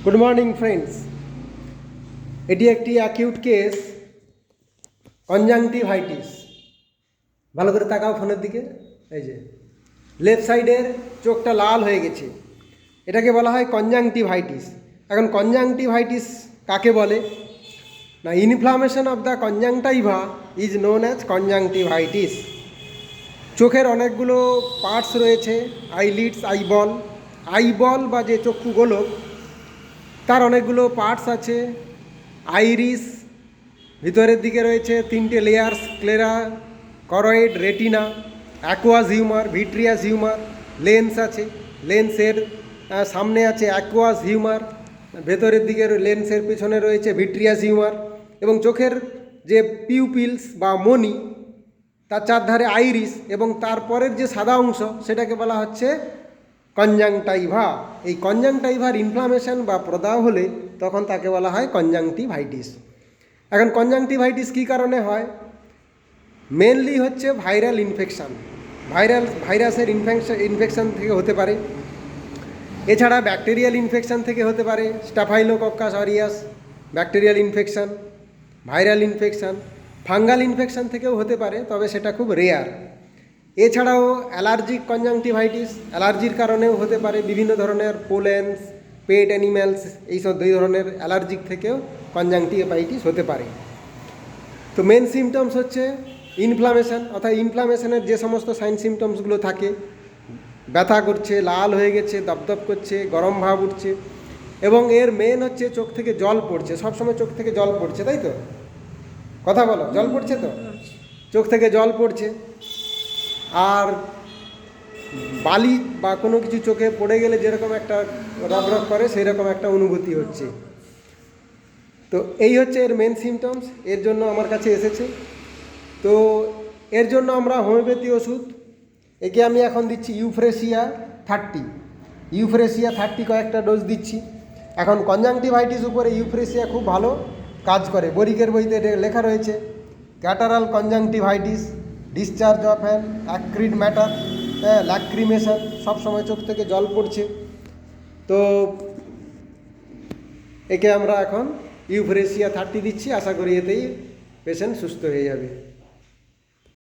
Good morning friends, এটি একটি acute case conjunctivitis. ভালো করে তাকাও ফোনের দিকে। এই যে লেফট সাইডের চোখটা লাল হয়ে গেছে, এটাকে বলা হয় কনজাংটিভাইটিস। এখন কনজাংটিভাইটিস কাকে বলে না, inflammation of the conjunctiva is known as conjunctivitis. চোখের অনেকগুলো পার্টস রয়েছে, আইলিডস, আইবল বা যে চক্ষু গোলক, তার অনেকগুলো পার্টস আছে। আইরিস ভিতরের দিকে রয়েছে 3টে layers, sclera, choroid, retina, aqueous humour, vitreous humour, lens আছে, লেন্সের সামনে আছে অ্যাকুয়াস হিউমার, ভেতরের দিকে লেন্সের পেছনে রয়েছে ভিট্রিয়াস হিউমার, এবং চোখের যে পিউপিলস বা মনি, তার চারধারে আইরিস, এবং তারপরের যে সাদা অংশ সেটাকে বলা হচ্ছে কনজাংটাইভা। এই কনজাংটাইভার ইনফ্লামেশন বা প্রদাহ হলে তখন তাকে বলা হয় কনজাংটিভাইটিস। এখন কনজাংটিভাইটিস কী কারণে হয়? মেনলি হচ্ছে ভাইরাল ইনফেকশান, ভাইরাসের ইনফেকশান থেকে হতে পারে। এছাড়া ব্যাকটেরিয়াল ইনফেকশান থেকে হতে পারে, staphylococcus aureus bacterial infection, viral infection, fungal infection থেকেও হতে পারে, তবে সেটা খুব রেয়ার। এছাড়াও অ্যালার্জিক কনজাংটিভাইটিস, অ্যালার্জির কারণেও হতে পারে। বিভিন্ন ধরনের পোলেন্স, পেট অ্যানিম্যালস, এইসব দুই ধরনের অ্যালার্জিক থেকেও কনজাংটিভাইটিস হতে পারে। তো মেন সিমটমস হচ্ছে ইনফ্লামেশন, অর্থাৎ ইনফ্লামেশনের যে সমস্ত সাইন সিমটমসগুলো থাকে, ব্যথা করছে, লাল হয়ে গেছে, দপদপ করছে, গরম ভাব উঠছে, এবং এর মেন হচ্ছে চোখ থেকে জল পড়ছে, সবসময় চোখ থেকে জল পড়ছে, তাই তো? কথা বলো, জল পড়ছে তো? চোখ থেকে জল পড়ছে, আর বালি বা কোনো কিছু চোখে পড়ে গেলে যেরকম একটা রগরগ করে সেই রকম একটা অনুভূতি হচ্ছে। তো এই হচ্ছে এর মেন সিমটমস। এর জন্য আমার কাছে এসেছে। তো এর জন্য আমরা হোমিওপ্যাথি ওষুধ, একে আমি এখন দিচ্ছি ইউফ্রেসিয়া 30 কয়েকটা ডোজ দিচ্ছি। এখন কনজাংটিভাইটিস উপরে ইউফ্রেসিয়া খুব ভালো কাজ করে। বরিকের বইতে লেখা রয়েছে catarrhal conjunctivitis, discharge of an acrid matter, lacrimation, সবসময় চোখ থেকে জল পড়ছে। তো একে আমরা এখন ইউফ্রেসিয়া 30 দিচ্ছি, আশা করি এতেই পেশেন্ট সুস্থ হয়ে যাবে।